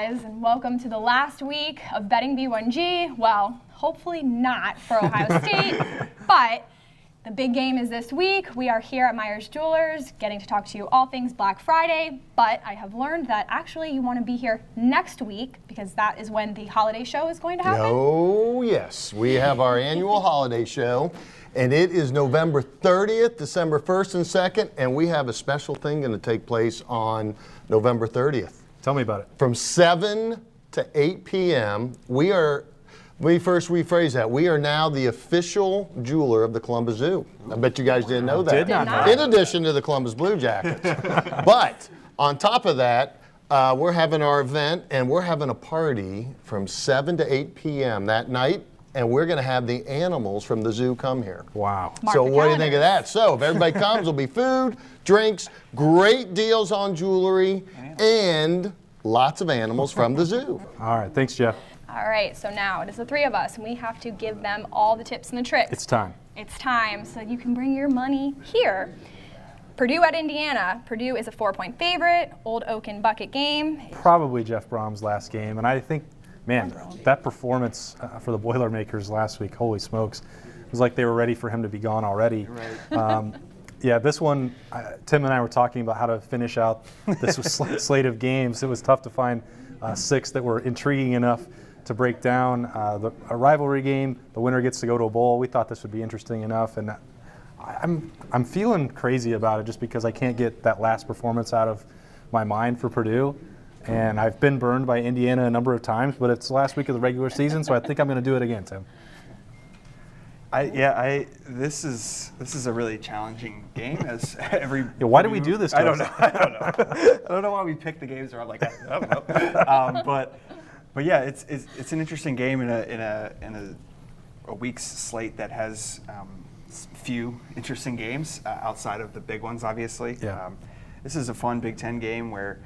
guys, and welcome to the last week of Betting B1G. Well, hopefully not for Ohio State, but the big game is this week. We are here at Myers Jewelers getting to talk to you all things Black Friday, but I have learned that actually you want to be here next week because that is when the holiday show is going to happen. Oh, yes. We have our annual holiday show, and it is November 30th, December 1st and 2nd, and we have a special thing going to take place on November 30th. Tell me about it. From 7 to 8 p.m., let me first rephrase that. We are now the official jeweler of the Columbus Zoo. I bet you guys didn't know that. Did not know. In addition to the Columbus Blue Jackets. But on top of that, we're having our event, and we're having a party from 7 to 8 p.m. that night, and we're going to have the animals from the zoo come here. Wow. So what do you think of that? So if everybody comes, there'll be food, drinks, great deals on jewelry, and lots of animals from the zoo. All right. Thanks, Jeff. All right, so now it is the three of us, and we have to give them all the tips and the tricks. It's time. It's time so you can bring your money here. Purdue at Indiana. Purdue is a 4-point favorite, Old Oaken bucket game. Probably Jeff Brom's last game, and I think, man, that performance for the Boilermakers last week, holy smokes, it was like they were ready for him to be gone already. Right. Yeah, this one, Tim and I were talking about how to finish out this slate of games. It was tough to find 6 that were intriguing enough to break down a rivalry game. The winner gets to go to a bowl. We thought this would be interesting enough, and I'm feeling crazy about it just because I can't get that last performance out of my mind for Purdue. And I've been burned by Indiana a number of times, but it's the last week of the regular season, so I think I'm going to do it again, Tim. This is a really challenging game. As every why do we do this? I don't know. I don't know why we pick the games around like that. I don't know. But yeah, it's an interesting game in a week's slate that has few interesting games outside of the big ones, obviously. Yeah. This is a fun Big Ten game where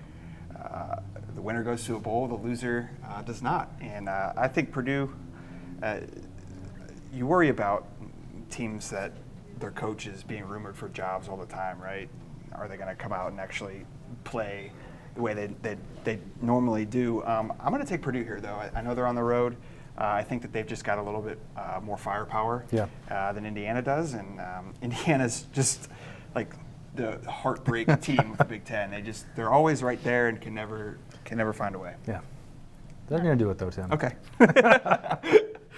the winner goes to a bowl, the loser does not. And I think Purdue, you worry about teams that their coaches being rumored for jobs all the time, right? Are they going to come out and actually play the way they normally do? I'm going to take Purdue here, though. I know they're on the road. I think that they've just got a little bit more firepower than Indiana does, and Indiana's just like the heartbreak team with the Big Ten. They're always right there and can never find a way. Yeah, they're going to do it though, Tim. Okay.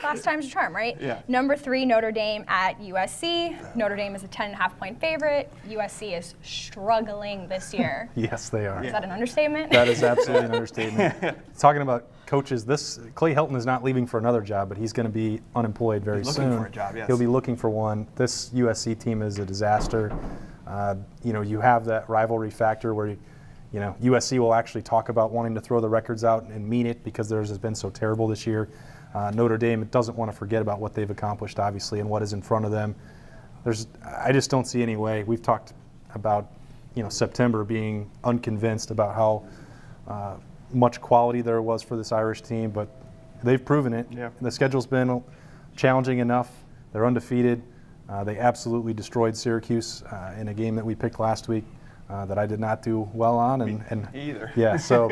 Last time's a charm, right? Yeah. Number 3, Notre Dame at USC. Notre Dame is a 10.5-point favorite. USC is struggling this year. Yes, they are. Is that an understatement? That is absolutely an understatement. Talking about coaches, Clay Helton is not leaving for another job, but he's going to be unemployed very soon. Looking for a job, yes. He'll be looking for one. This USC team is a disaster. You have that rivalry factor where USC will actually talk about wanting to throw the records out and mean it because theirs has been so terrible this year. Notre Dame doesn't want to forget about what they've accomplished, obviously, and what is in front of them. I just don't see any way. We've talked about September being unconvinced about how much quality there was for this Irish team, but they've proven it. Yeah. The schedule's been challenging enough. They're undefeated. They absolutely destroyed Syracuse in a game that we picked last week that I did not do well on. And either. Yeah, so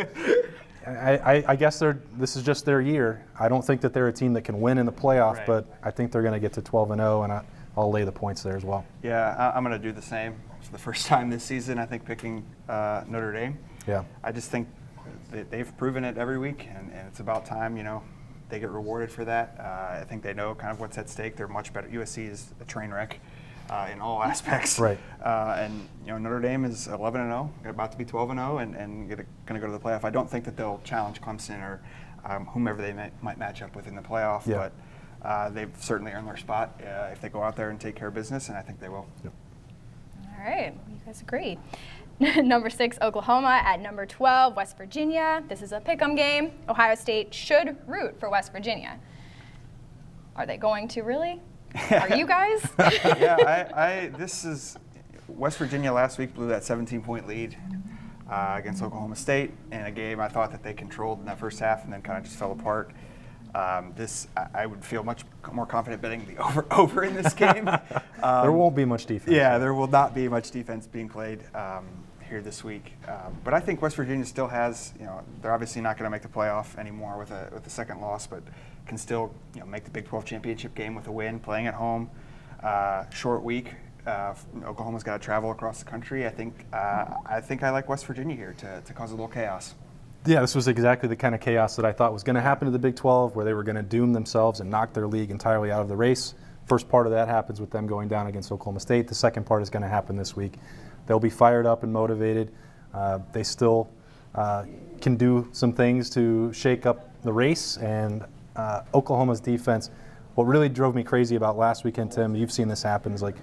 I guess this is just their year. I don't think that they're a team that can win in the playoff, Right. but I think they're going to get to 12-0, and I'll lay the points there as well. Yeah, I'm going to do the same. For the first time this season, I think picking Notre Dame. Yeah. I just think that they've proven it every week, and it's about time, they get rewarded for that. I think they know kind of what's at stake. They're much better. USC is a train wreck in all aspects. Right. And Notre Dame is 11-0, about to be 12-0, and going to go to the playoff. I don't think that they'll challenge Clemson or whomever they might match up with in the playoff, Yeah. but they've certainly earned their spot if they go out there and take care of business, and I think they will. Yep. All right, you guys agree. Number 6, Oklahoma at number 12, West Virginia. This is a pick'em game. Ohio State should root for West Virginia. Are they going to really? Are you guys? Yeah, this is West Virginia last week blew that 17-point lead against Oklahoma State in a game I thought that they controlled in that first half and then kind of just fell apart. I would feel much more confident betting the over in this game. There won't be much defense. Yeah, there will not be much defense being played. here this week. But I think West Virginia still has, they're obviously not going to make the playoff anymore with a second loss, but can still, make the Big 12 championship game with a win, playing at home. Short week. Oklahoma's got to travel across the country. I think I like West Virginia here to cause a little chaos. Yeah, this was exactly the kind of chaos that I thought was going to happen to the Big 12, where they were going to doom themselves and knock their league entirely out of the race. First part of that happens with them going down against Oklahoma State. The second part is going to happen this week. They'll be fired up and motivated. They still can do some things to shake up the race. And Oklahoma's defense, what really drove me crazy about last weekend, Tim, you've seen this happen, is like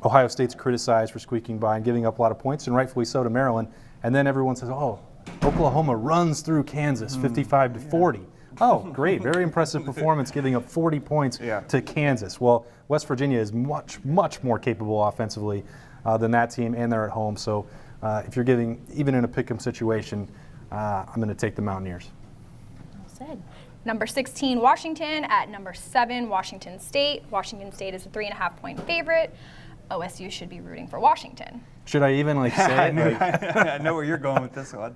Ohio State's criticized for squeaking by and giving up a lot of points, and rightfully so to Maryland. And then everyone says, oh, Oklahoma runs through Kansas 55-40. Oh, great. Very impressive performance, giving up 40 points to Kansas. Well, West Virginia is much, much more capable offensively than that team, and they're at home. So if you're giving, even in a pick 'em situation, I'm going to take the Mountaineers. Well said. Number 16, Washington. At number 7, Washington State. Washington State is a 3.5-point favorite. OSU should be rooting for Washington. Should I even say it? I know where you're going with this one.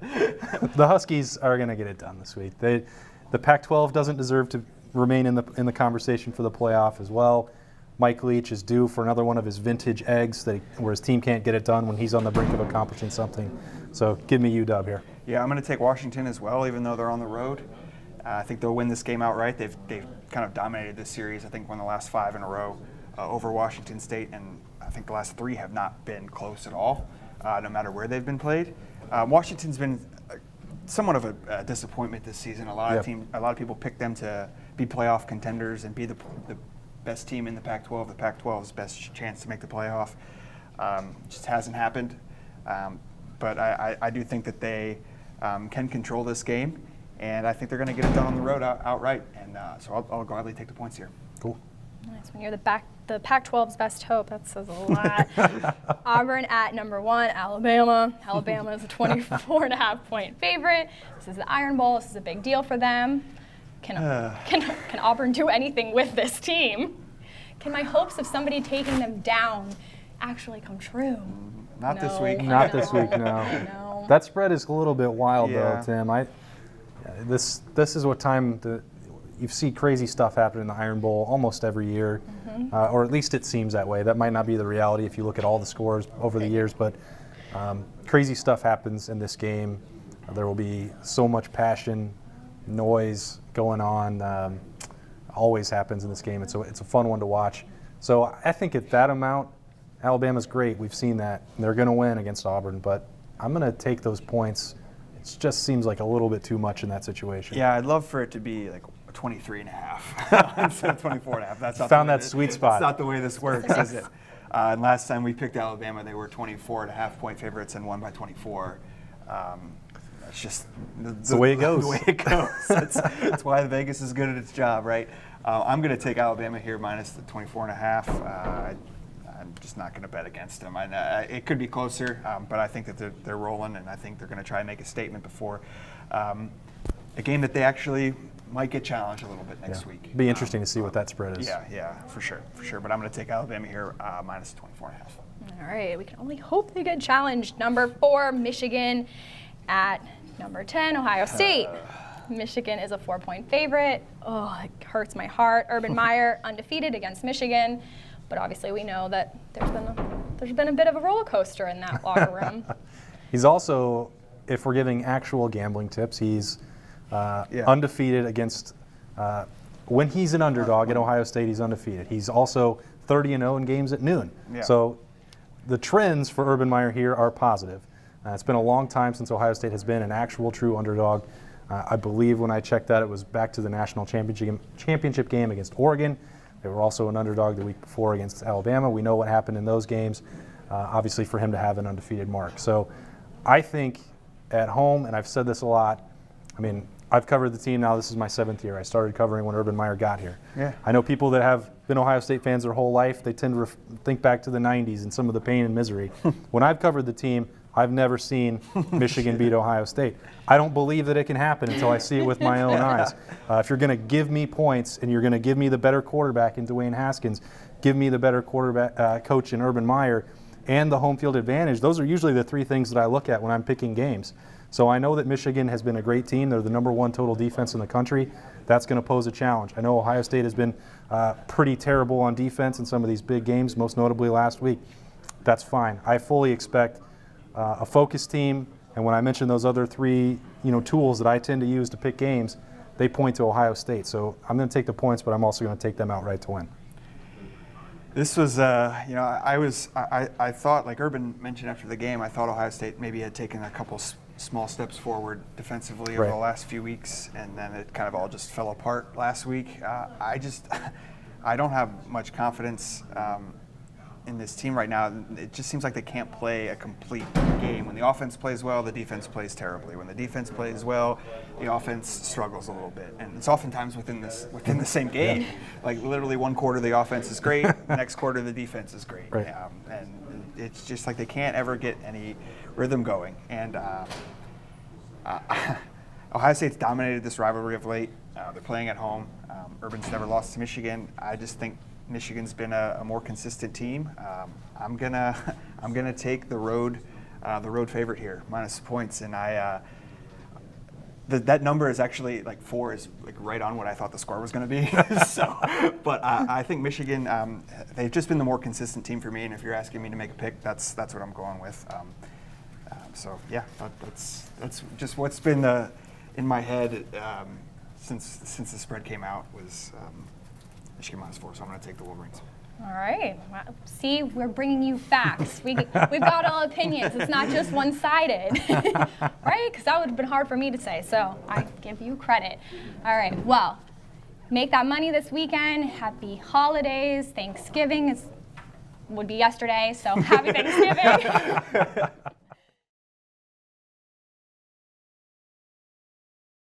The Huskies are going to get it done this week. The Pac-12 doesn't deserve to remain in the conversation for the playoff as well. Mike Leach is due for another one of his vintage eggs where his team can't get it done when he's on the brink of accomplishing something. So give me UW here. Yeah, I'm going to take Washington as well, even though they're on the road. I think they'll win this game outright. They've kind of dominated this series. I think won the last 5 in a row over Washington State, and I think the last 3 have not been close at all, no matter where they've been played. Washington's been somewhat of a disappointment this season. A lot of people picked them to be playoff contenders and be the best team in the Pac-12. The Pac-12's best chance to make the playoff. Just hasn't happened. But I do think that they can control this game, and I think they're going to get it done on the road outright. And so I'll gladly take the points here. Cool. Nice. When you're the Pac-12's best hope, that says a lot. Auburn at number 1, Alabama. Alabama is a 24.5-point favorite. This is the Iron Bowl. This is a big deal for them. Can Auburn do anything with this team? Can my hopes of somebody taking them down actually come true? Not this week. Not this week, no. That spread is a little bit wild, though, Tim. This is what time you see crazy stuff happen in the Iron Bowl almost every year, or at least it seems that way. That might not be the reality if you look at all the scores over the years, but crazy stuff happens in this game. There will be so much passion, noise going on. Always happens in this game. It's a fun one to watch. So I think at that amount, Alabama's great. We've seen that. They're going to win against Auburn, but I'm going to take those points. It just seems like a little bit too much in that situation. Yeah, I'd love for it to be like 23.5 instead of 24.5. That's not found that sweet spot. That's not the way this works, is it? And last time we picked Alabama, they were 24.5-point favorites and won by 24. It's just the way it goes. The way it goes. That's why Vegas is good at its job, right? I'm going to take Alabama here minus the 24.5. I'm just not going to bet against them. It could be closer, but I think that they're rolling, and I think they're going to try and make a statement before a game that they actually might get challenged a little bit next week. Be interesting to see what that spread is. Yeah, for sure. But I'm going to take Alabama here minus 24.5. All right, we can only hope they get challenged. Number 4, Michigan at number 10, Ohio State. Michigan is a 4-point favorite. Oh, it hurts my heart. Urban Meyer undefeated against Michigan. But obviously we know that there's been a bit of a roller coaster in that locker room. He's also, if we're giving actual gambling tips, he's undefeated against, when he's an underdog at Ohio State, he's undefeated. He's also 30-0 in games at noon. Yeah. So the trends for Urban Meyer here are positive. It's been a long time since Ohio State has been an actual true underdog. I believe when I checked that, it was back to the national championship game against Oregon. They were also an underdog the week before against Alabama. We know what happened in those games, obviously for him to have an undefeated mark. So I think at home, and I've said this a lot, I mean, I've covered the team now. This is my 7th year. I started covering when Urban Meyer got here. Yeah. I know people that have been Ohio State fans their whole life. They tend to think back to the 90s and some of the pain and misery. When I've covered the team, I've never seen Michigan beat Ohio State. I don't believe that it can happen until I see it with my own eyes. If you're going to give me points and you're going to give me the better quarterback in Dwayne Haskins, give me the better quarterback coach in Urban Meyer, and the home field advantage, those are usually the three things that I look at when I'm picking games. So I know that Michigan has been a great team. They're the #1 total defense in the country. That's going to pose a challenge. I know Ohio State has been pretty terrible on defense in some of these big games, most notably last week. That's fine. I fully expect a focused team, and when I mention those other three tools that I tend to use to pick games, they point to Ohio State. So I'm going to take the points, but I'm also going to take them outright to win. This was, I thought, like Urban mentioned after the game, I thought Ohio State maybe had taken a couple small steps forward defensively over the last few weeks, and then it kind of all just fell apart last week. I don't have much confidence in this team right now. It just seems like they can't play a complete game. When the offense plays well, the defense plays terribly. When the defense plays well, the offense struggles a little bit, and it's oftentimes within the same game. Like literally one quarter the offense is great, the next quarter the defense is great, and it's just like they can't ever get any rhythm going. And Ohio State's dominated this rivalry of late. They're playing at home. Urban's never lost to Michigan. I just think Michigan's been a more consistent team. I'm gonna take the road favorite here, minus points, and that number is actually like 4 is like right on what I thought the score was going to be. But I think Michigan, they've just been the more consistent team for me, and if you're asking me to make a pick, that's what I'm going with. So yeah, that's just what's been in my head since the spread came out was Michigan -4, so I'm going to take the Wolverines. All right. Well, see, we're bringing you facts. We've got all opinions. It's not just one-sided, right? Because that would have been hard for me to say. So I give you credit. All right. Well, make that money this weekend. Happy holidays. Thanksgiving would be yesterday, so happy Thanksgiving.